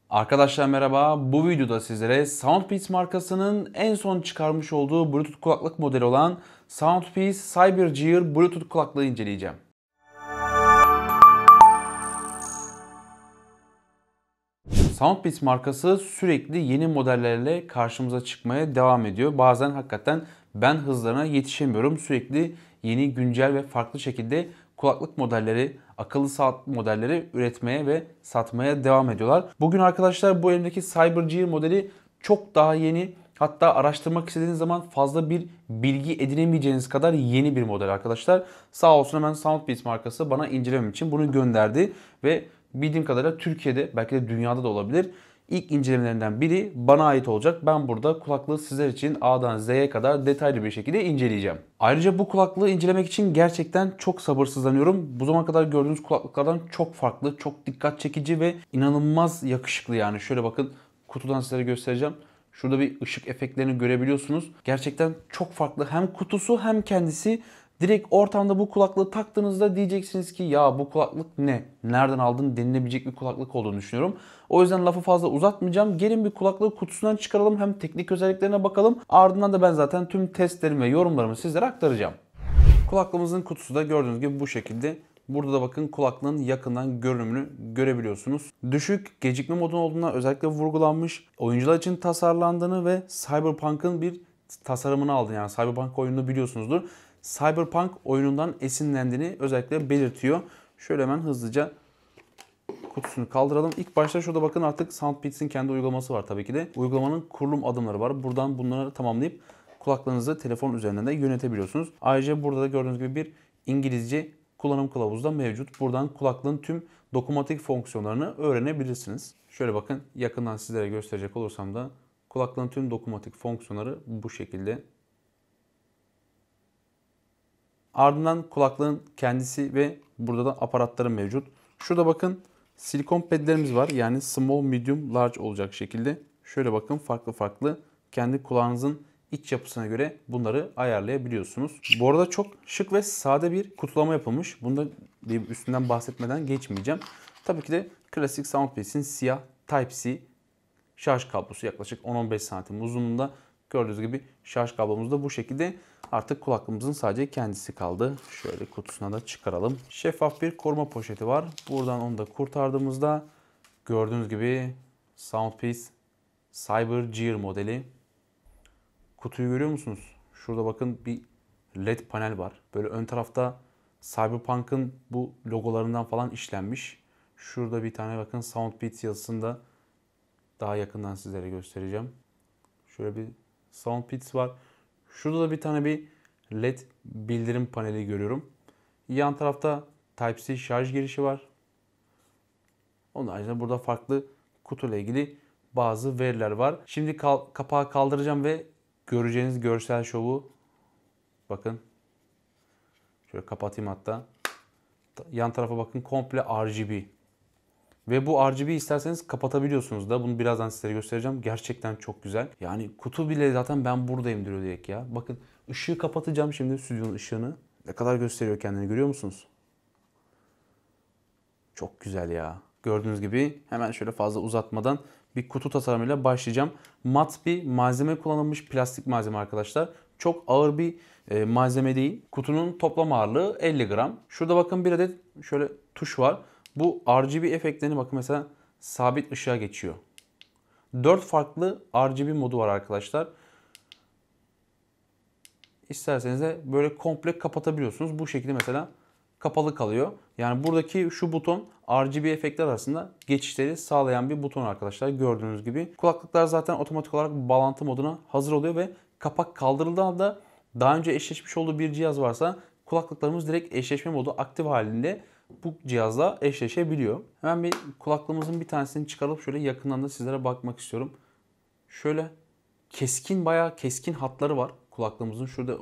Arkadaşlar merhaba. Bu videoda sizlere Soundpeace markasının en son çıkarmış olduğu Bluetooth kulaklık modeli olan Soundpeace CyberGear Bluetooth kulaklığı inceleyeceğim. Soundpeace markası sürekli yeni modellerle karşımıza çıkmaya devam ediyor. Bazen hakikaten ben hızlarına yetişemiyorum. Sürekli yeni, güncel ve farklı şekilde kulaklık modelleri, akıllı saat modelleri üretmeye ve satmaya devam ediyorlar. Bugün arkadaşlar bu elimdeki CyberGear modeli çok daha yeni. Hatta araştırmak istediğiniz zaman fazla bir bilgi edinemeyeceğiniz kadar yeni bir model arkadaşlar. Sağ olsun hemen Soundpeace markası bana incelemem için bunu gönderdi ve bildiğim kadarıyla Türkiye'de belki de dünyada da olabilir. İlk incelemelerinden biri bana ait olacak. Ben burada kulaklığı sizler için A'dan Z'ye kadar detaylı bir şekilde inceleyeceğim. Ayrıca bu kulaklığı incelemek için gerçekten çok sabırsızlanıyorum. Bu zamana kadar gördüğünüz kulaklıklardan çok farklı, çok dikkat çekici ve inanılmaz yakışıklı yani. Şöyle bakın, kutudan sizlere göstereceğim. Şurada bir ışık efektlerini görebiliyorsunuz. Gerçekten çok farklı. Hem kutusu hem kendisi. Direkt ortamda bu kulaklığı taktığınızda diyeceksiniz ki ya bu kulaklık ne? Nereden aldın denilebilecek bir kulaklık olduğunu düşünüyorum. O yüzden lafı fazla uzatmayacağım. Gelin bir kulaklığı kutusundan çıkaralım. Hem teknik özelliklerine bakalım. Ardından da ben zaten tüm testlerimi ve yorumlarımı sizlere aktaracağım. Kulaklığımızın kutusu da gördüğünüz gibi bu şekilde. Burada da bakın kulaklığın yakından görünümünü görebiliyorsunuz. Düşük gecikme modu olduğuna özellikle vurgulanmış. Oyuncular için tasarlandığını ve Cyberpunk'ın bir tasarımını aldı. Yani Cyberpunk oyununu biliyorsunuzdur. Cyberpunk oyunundan esinlendiğini özellikle belirtiyor. Şöyle hemen hızlıca kutusunu kaldıralım. İlk başta şurada bakın artık Soundpeace'in kendi uygulaması var tabii ki de. Uygulamanın kurulum adımları var. Buradan bunları tamamlayıp kulaklığınızı telefon üzerinden de yönetebiliyorsunuz. Ayrıca burada da gördüğünüz gibi bir İngilizce kullanım kılavuzu da mevcut. Buradan kulaklığın tüm dokunmatik fonksiyonlarını öğrenebilirsiniz. Şöyle bakın yakından sizlere gösterecek olursam da kulaklığın tüm dokunmatik fonksiyonları bu şekilde. Ardından kulaklığın kendisi ve burada da aparatları mevcut. Şurada bakın silikon pedlerimiz var. Yani small, medium, large olacak şekilde. Şöyle bakın farklı farklı kendi kulağınızın iç yapısına göre bunları ayarlayabiliyorsunuz. Bu arada çok şık ve sade bir kutulama yapılmış. Bunda bir üstünden bahsetmeden geçmeyeceğim. Tabii ki de klasik Soundpeace'in siyah Type-C şarj kablosu yaklaşık 10-15 santim uzunluğunda. Gördüğünüz gibi şarj kablomuz da bu şekilde. Artık kulaklığımızın sadece kendisi kaldı. Şöyle kutusuna da çıkaralım. Şeffaf bir koruma poşeti var. Buradan onu da kurtardığımızda gördüğünüz gibi Soundpeace CyberGear modeli. Kutuyu görüyor musunuz? Şurada bakın bir LED panel var. Böyle ön tarafta Cyberpunk'ın bu logolarından falan işlenmiş. Şurada bir tane bakın Soundpeace yazısını da daha yakından sizlere göstereceğim. Şöyle bir Soundpeace var. Şurada da bir tane bir LED bildirim paneli görüyorum. Yan tarafta Type-C şarj girişi var. Onun haricinde burada farklı kutuyla ilgili bazı veriler var. Şimdi kapağı kaldıracağım ve göreceğiniz görsel şovu bakın. Şöyle kapatayım hatta. Yan tarafa bakın komple RGB. Ve bu RGB isterseniz kapatabiliyorsunuz da. Bunu birazdan size göstereceğim. Gerçekten çok güzel. Yani kutu bile zaten ben buradayım diyor direkt ya. Bakın ışığı kapatacağım şimdi, stüdyonun ışığını. Ne kadar gösteriyor kendini, görüyor musunuz? Çok güzel ya. Gördüğünüz gibi hemen şöyle fazla uzatmadan bir kutu tasarımıyla başlayacağım. Mat bir malzeme kullanılmış, plastik malzeme arkadaşlar. Çok ağır bir malzeme değil. Kutunun toplam ağırlığı 50 gram. Şurada bakın bir adet şöyle tuş var. Bu RGB efektlerini bakın mesela sabit ışığa geçiyor. 4 farklı RGB modu var arkadaşlar. İsterseniz de böyle komple kapatabiliyorsunuz. Bu şekilde mesela kapalı kalıyor. Yani buradaki şu buton RGB efektler arasında geçişleri sağlayan bir buton arkadaşlar. Gördüğünüz gibi kulaklıklar zaten otomatik olarak bağlantı moduna hazır oluyor ve kapak kaldırıldığında daha önce eşleşmiş olduğu bir cihaz varsa kulaklıklarımız direkt eşleşme modu aktif halinde bu cihazla eşleşebiliyor. Hemen bir kulaklığımızın bir tanesini çıkarıp şöyle yakından da sizlere bakmak istiyorum. Şöyle keskin, bayağı keskin hatları var kulaklığımızın. Şurada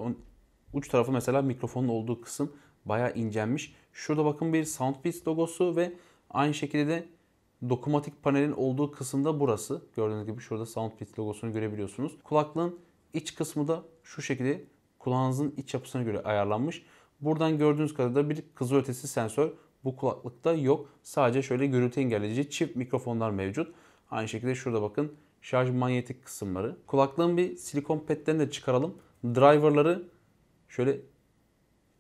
uç tarafı mesela mikrofonun olduğu kısım bayağı incelmiş. Şurada bakın bir Soundpeace logosu ve aynı şekilde de dokunmatik panelin olduğu kısımda burası. Gördüğünüz gibi şurada Soundpeace logosunu görebiliyorsunuz. Kulaklığın iç kısmı da şu şekilde kulağınızın iç yapısına göre ayarlanmış. Buradan gördüğünüz kadarıyla bir kızılötesi sensör bu kulaklıkta yok. Sadece şöyle gürültü engelleyici çift mikrofonlar mevcut. Aynı şekilde şurada bakın şarj manyetik kısımları. Kulaklığın bir silikon petlerini de çıkaralım. Driverları şöyle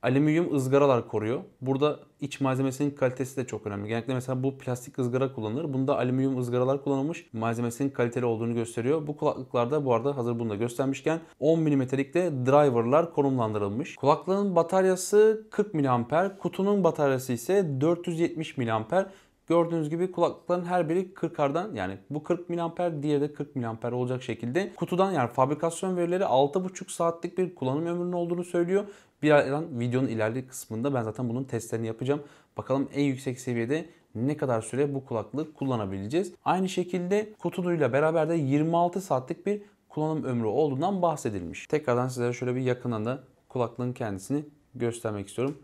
alüminyum ızgaralar koruyor. Burada iç malzemesinin kalitesi de çok önemli. Genellikle mesela bu plastik ızgara kullanılır. Bunda alüminyum ızgaralar kullanılmış. Malzemesinin kaliteli olduğunu gösteriyor. Bu kulaklıklarda bu arada hazır bunu da göstermişken 10 mm'lik de driverlar konumlandırılmış. Kulaklığın bataryası 40 mAh, kutunun bataryası ise 470 mAh. Gördüğünüz gibi kulaklıkların her biri 40'ardan, yani bu 40 mAh, diğeri de 40 mAh olacak şekilde kutudan, yani fabrikasyon verileri 6,5 saatlik bir kullanım ömrünün olduğunu söylüyor. Birazdan videonun ilerleyen kısmında ben zaten bunun testlerini yapacağım. Bakalım en yüksek seviyede ne kadar süre bu kulaklığı kullanabileceğiz. Aynı şekilde kutuyla beraber de 26 saatlik bir kullanım ömrü olduğundan bahsedilmiş. Tekrardan sizlere şöyle bir yakından da kulaklığın kendisini göstermek istiyorum.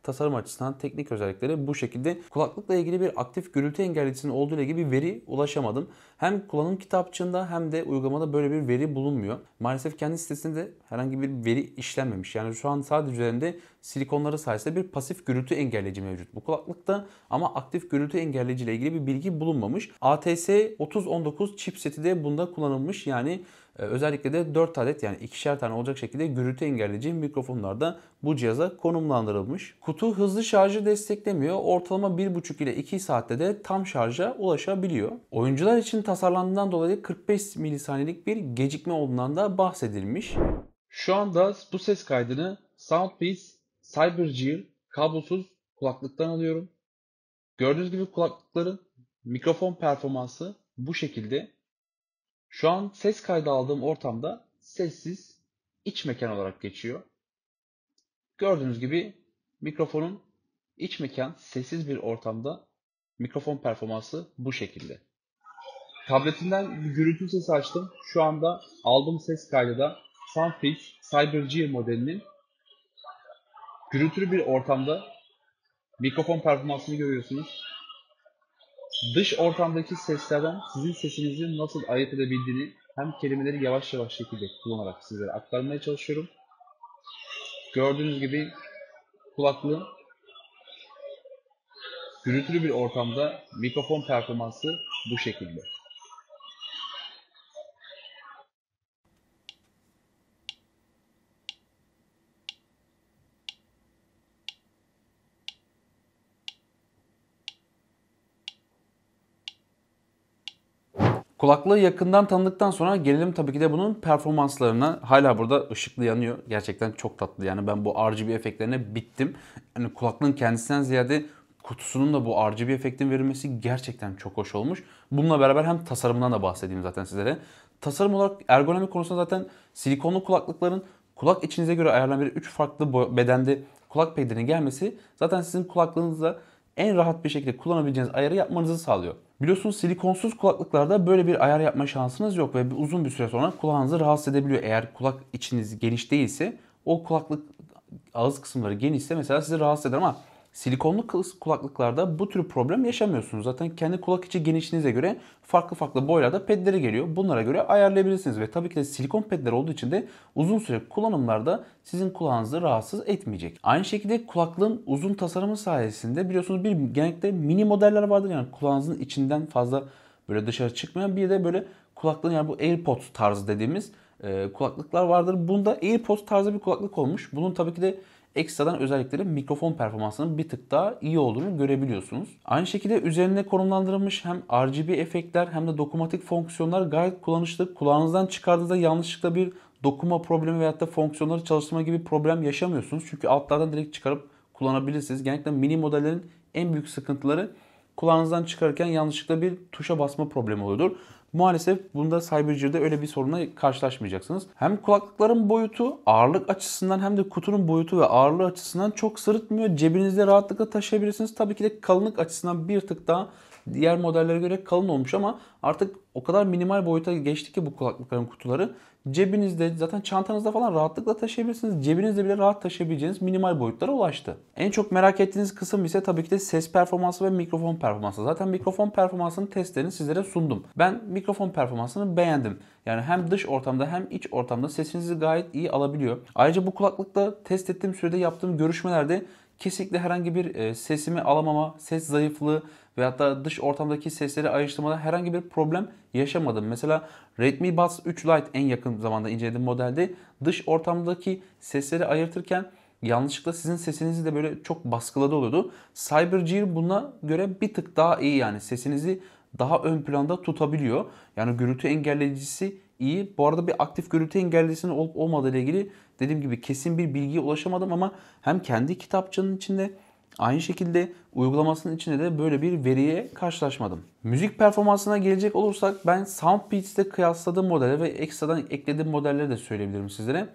Tasarım açısından teknik özellikleri bu şekilde. Kulaklıkla ilgili bir aktif gürültü engelleyicisinin olduğu ile ilgili bir veri ulaşamadım. Hem kullanım kitapçığında hem de uygulamada böyle bir veri bulunmuyor. Maalesef kendi sitesinde herhangi bir veri işlenmemiş. Yani şu an sadece üzerinde silikonları sayesinde bir pasif gürültü engelleyici mevcut bu kulaklıkta, ama aktif gürültü engelleyici ile ilgili bir bilgi bulunmamış. ATS-3019 chipseti de bunda kullanılmış. Yani özellikle de 4 adet, yani ikişer tane olacak şekilde gürültü engelleyici mikrofonlar da bu cihaza konumlandırılmış. Kutu hızlı şarjı desteklemiyor. Ortalama 1,5 ile 2 saatte de tam şarja ulaşabiliyor. Oyuncular için tasarlandığından dolayı 45 milisaniyelik bir gecikme olduğundan da bahsedilmiş. Şu anda bu ses kaydını Soundpeace CyberGear kablosuz kulaklıktan alıyorum. Gördüğünüz gibi kulaklıkların mikrofon performansı bu şekilde. Şu an ses kaydı aldığım ortamda sessiz iç mekan olarak geçiyor. Gördüğünüz gibi mikrofonun iç mekan sessiz bir ortamda mikrofon performansı bu şekilde. Tabletimden bir gürültü sesi açtım. Şu anda aldığım ses kaydı da Soundpeace CyberGear modelinin gürültülü bir ortamda mikrofon performansını görüyorsunuz. Dış ortamdaki seslerden sizin sesinizi nasıl ayırt edebildiğini hem kelimeleri yavaş yavaş şekilde kullanarak sizlere aktarmaya çalışıyorum. Gördüğünüz gibi kulaklığın gürültülü bir ortamda mikrofon performansı bu şekilde. Kulaklığı yakından tanıdıktan sonra gelelim tabii ki de bunun performanslarına. Hala burada ışıklı yanıyor. Gerçekten çok tatlı. Yani ben bu RGB efektlerine bittim. Yani kulaklığın kendisinden ziyade kutusunun da bu RGB efektin verilmesi gerçekten çok hoş olmuş. Bununla beraber hem tasarımından da bahsedeyim zaten sizlere. Tasarım olarak ergonomi konusunda zaten silikonlu kulaklıkların kulak içinize göre ayarlanan 3 farklı bedende kulak pedlerinin gelmesi zaten sizin kulaklığınızda en rahat bir şekilde kullanabileceğiniz ayarı yapmanızı sağlıyor. Biliyorsunuz silikonsuz kulaklıklarda böyle bir ayar yapma şansınız yok ve uzun bir süre sonra kulağınızı rahatsız edebiliyor. Eğer kulak içiniz geniş değilse, o kulaklık ağız kısımları genişse mesela sizi rahatsız eder, ama silikonlu kulaklıklarda bu tür problem yaşamıyorsunuz. Zaten kendi kulak içi genişliğinize göre farklı farklı boylarda pedleri geliyor. Bunlara göre ayarlayabilirsiniz ve tabii ki de silikon pedler olduğu için de uzun süre kullanımlarda sizin kulağınızı rahatsız etmeyecek. Aynı şekilde kulaklığın uzun tasarımı sayesinde biliyorsunuz genellikle mini modeller vardır, yani kulağınızın içinden fazla böyle dışarı çıkmayan, bir de böyle kulaklığın, yani bu AirPods tarzı dediğimiz kulaklıklar vardır. Bunda AirPods tarzı bir kulaklık olmuş. Bunun tabii ki de ekstradan özellikleri mikrofon performansının bir tık daha iyi olduğunu görebiliyorsunuz. Aynı şekilde üzerine konumlandırılmış hem RGB efektler hem de dokunmatik fonksiyonlar gayet kullanışlı. Kulağınızdan çıkardığınızda yanlışlıkla bir dokunma problemi veyahut da fonksiyonları çalıştırma gibi problem yaşamıyorsunuz. Çünkü altlardan direkt çıkarıp kullanabilirsiniz. Genellikle mini modellerin en büyük sıkıntıları kulağınızdan çıkarırken yanlışlıkla bir tuşa basma problemi oluyordur. Maalesef bunda CyberGear'da öyle bir sorunla karşılaşmayacaksınız. Hem kulaklıkların boyutu ağırlık açısından hem de kutunun boyutu ve ağırlığı açısından çok sırıtmıyor. Cebinizde rahatlıkla taşıyabilirsiniz. Tabii ki de kalınlık açısından bir tık daha diğer modellere göre kalın olmuş, ama artık o kadar minimal boyuta geçti ki bu kulaklıkların kutuları. Cebinizde, zaten çantanızda falan rahatlıkla taşıyabilirsiniz. Cebinizde bile rahat taşıyabileceğiniz minimal boyutlara ulaştı. En çok merak ettiğiniz kısım ise tabii ki de ses performansı ve mikrofon performansı. Zaten mikrofon performansının testlerini sizlere sundum. Ben mikrofon performansını beğendim. Yani hem dış ortamda hem iç ortamda sesinizi gayet iyi alabiliyor. Ayrıca bu kulaklıkla test ettiğim sürede yaptığım görüşmelerde kesinlikle herhangi bir sesimi alamama, ses zayıflığı veyahut da dış ortamdaki sesleri ayrıştırmada herhangi bir problem yaşamadım. Mesela Redmi Buds 3 Lite en yakın zamanda incelediğim modelde dış ortamdaki sesleri ayırtırken yanlışlıkla sizin sesinizi de böyle çok baskıladı oluyordu. CyberGear buna göre bir tık daha iyi, yani sesinizi daha ön planda tutabiliyor. Yani gürültü engelleyicisi iyi. Bu arada bir aktif gürültü engelleyicisinin olup olmadığı ile ilgili dediğim gibi kesin bir bilgiye ulaşamadım ama hem kendi kitapçının içinde aynı şekilde uygulamasının içinde de böyle bir veriye karşılaşmadım. Müzik performansına gelecek olursak ben Soundpeaks'te kıyasladığım modeli ve ekstradan eklediğim modelleri de söyleyebilirim sizlere.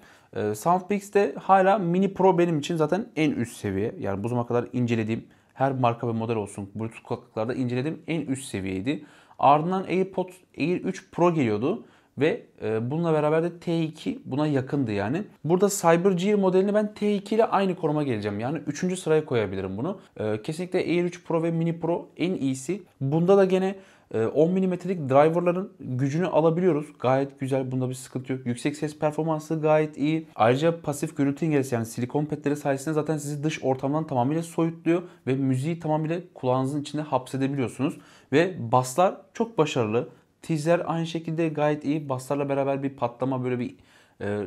Soundpeaks'te hala Mini Pro benim için zaten en üst seviye. Yani bu zamana kadar incelediğim her marka ve model olsun Bluetooth kulaklıklarda incelediğim en üst seviyeydi. Ardından AirPods Air 3 Pro geliyordu. Ve bununla beraber de T2 buna yakındı yani. Burada CyberGear modelini ben T2 ile aynı konuma geleceğim. Yani 3. sıraya koyabilirim bunu. Kesinlikle Air 3 Pro ve Mini Pro en iyisi. Bunda da gene 10 mm'lik driverların gücünü alabiliyoruz. Gayet güzel. Bunda bir sıkıntı yok. Yüksek ses performansı gayet iyi. Ayrıca pasif gürültü engellisi yani silikon petleri sayesinde zaten sizi dış ortamdan tamamıyla soyutluyor ve müziği tamamıyla kulağınızın içinde hapsedebiliyorsunuz. Ve basslar çok başarılı. Tizler aynı şekilde gayet iyi. Basslarla beraber bir patlama, böyle bir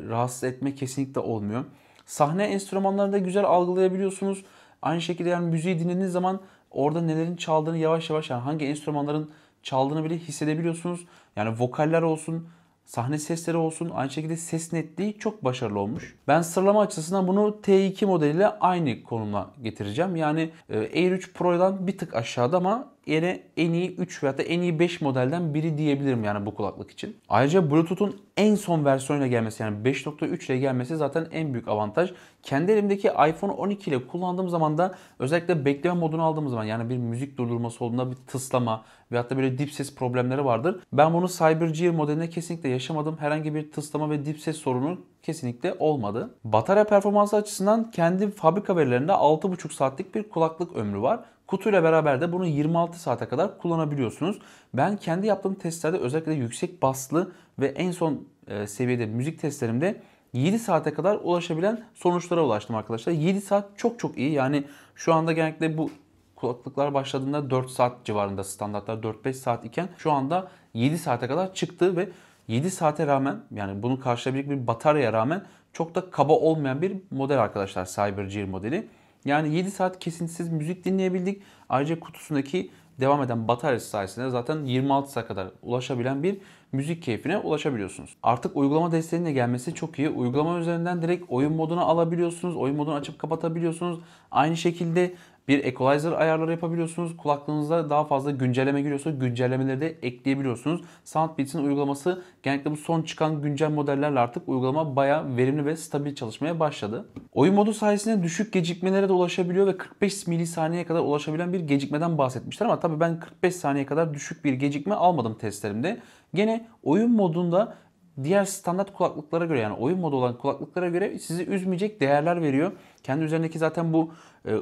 rahatsız etme kesinlikle olmuyor. Sahne enstrümanlarını da güzel algılayabiliyorsunuz. Aynı şekilde yani müziği dinlediğiniz zaman orada nelerin çaldığını yavaş yavaş, yani hangi enstrümanların çaldığını bile hissedebiliyorsunuz. Yani vokaller olsun, sahne sesleri olsun, aynı şekilde ses netliği çok başarılı olmuş. Ben sıralama açısından bunu T2 modeliyle aynı konuma getireceğim. Yani Air 3 Pro'dan bir tık aşağıda ama yine en iyi 3 veya da en iyi 5 modelden biri diyebilirim yani bu kulaklık için. Ayrıca Bluetooth'un en son versiyonuyla gelmesi, yani 5.3 ile gelmesi zaten en büyük avantaj. Kendi elimdeki iPhone 12 ile kullandığım zaman da özellikle bekleme modunu aldığım zaman, yani bir müzik durdurması olduğunda bir tıslama veyahut da böyle dip ses problemleri vardır. Ben bunu CyberGear modeline kesinlikle yaşamadım. Herhangi bir tıslama ve dip ses sorunu kesinlikle olmadı. Batarya performansı açısından kendi fabrika verilerinde 6,5 saatlik bir kulaklık ömrü var. Kutuyla beraber de bunu 26 saate kadar kullanabiliyorsunuz. Ben kendi yaptığım testlerde özellikle yüksek baslı ve en son seviyede müzik testlerimde 7 saate kadar ulaşabilen sonuçlara ulaştım arkadaşlar. 7 saat çok çok iyi. Yani şu anda genellikle bu kulaklıklar başladığında 4 saat civarında, standartlar 4-5 saat iken şu anda 7 saate kadar çıktı ve 7 saate rağmen, yani bunu karşılayabilecek bir bataryaya rağmen çok da kaba olmayan bir model arkadaşlar CyberGear modeli. Yani 7 saat kesintisiz müzik dinleyebildik. Ayrıca kutusundaki devam eden bataryası sayesinde zaten 26 saat kadar ulaşabilen bir müzik keyfine ulaşabiliyorsunuz. Artık uygulama desteğinin de gelmesi çok iyi. Uygulama üzerinden direkt oyun modunu alabiliyorsunuz. Oyun modunu açıp kapatabiliyorsunuz. Aynı şekilde bir equalizer ayarları yapabiliyorsunuz. Kulaklığınızda daha fazla güncelleme giriyorsa güncellemeleri de ekleyebiliyorsunuz. Soundbeats'in uygulaması genellikle bu son çıkan güncel modellerle artık uygulama bayağı verimli ve stabil çalışmaya başladı. Oyun modu sayesinde düşük gecikmelere de ulaşabiliyor ve 45 milisaniyeye kadar ulaşabilen bir gecikmeden bahsetmişler ama tabii ben 45 saniye kadar düşük bir gecikme almadım testlerimde. Gene oyun modunda diğer standart kulaklıklara göre, yani oyun modu olan kulaklıklara göre sizi üzmeyecek değerler veriyor. Kendi üzerindeki zaten bu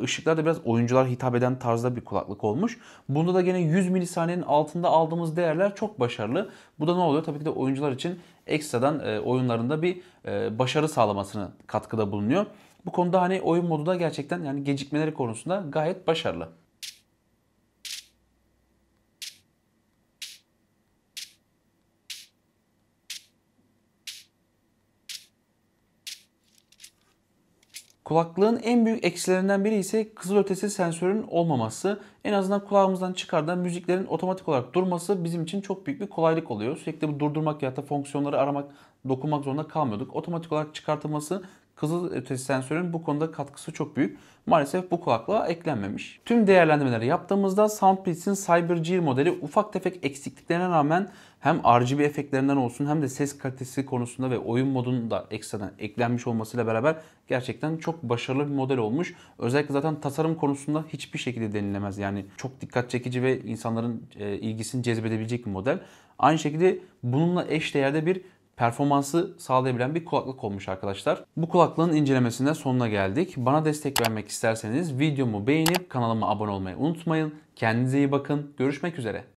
ışıklar da biraz oyunculara hitap eden tarzda bir kulaklık olmuş. Bunda da gene 100 milisaniyenin altında aldığımız değerler çok başarılı. Bu da ne oluyor? Tabii ki de oyuncular için ekstradan oyunlarında bir başarı sağlamasına katkıda bulunuyor. Bu konuda hani oyun modu da gerçekten yani gecikmeleri konusunda gayet başarılı. Kulaklığın en büyük eksilerinden biri ise kızılötesi sensörün olmaması. En azından kulağımızdan çıkardan müziklerin otomatik olarak durması bizim için çok büyük bir kolaylık oluyor. Sürekli bu durdurmak ya da fonksiyonları aramak, dokunmak zorunda kalmıyorduk. Otomatik olarak çıkartılması, kızılötesi sensörün bu konuda katkısı çok büyük. Maalesef bu kulaklığa eklenmemiş. Tüm değerlendirmeleri yaptığımızda Soundpeaks'in CyberGear modeli ufak tefek eksikliklerine rağmen hem RGB efektlerinden olsun hem de ses kalitesi konusunda ve oyun modunun da ekstradan eklenmiş olmasıyla beraber gerçekten çok başarılı bir model olmuş. Özellikle zaten tasarım konusunda hiçbir şekilde denilemez. Yani çok dikkat çekici ve insanların ilgisini cezbedebilecek bir model. Aynı şekilde bununla eşdeğerde bir performansı sağlayabilen bir kulaklık olmuş arkadaşlar. Bu kulaklığın incelemesinde sonuna geldik. Bana destek vermek isterseniz videomu beğenip kanalıma abone olmayı unutmayın. Kendinize iyi bakın. Görüşmek üzere.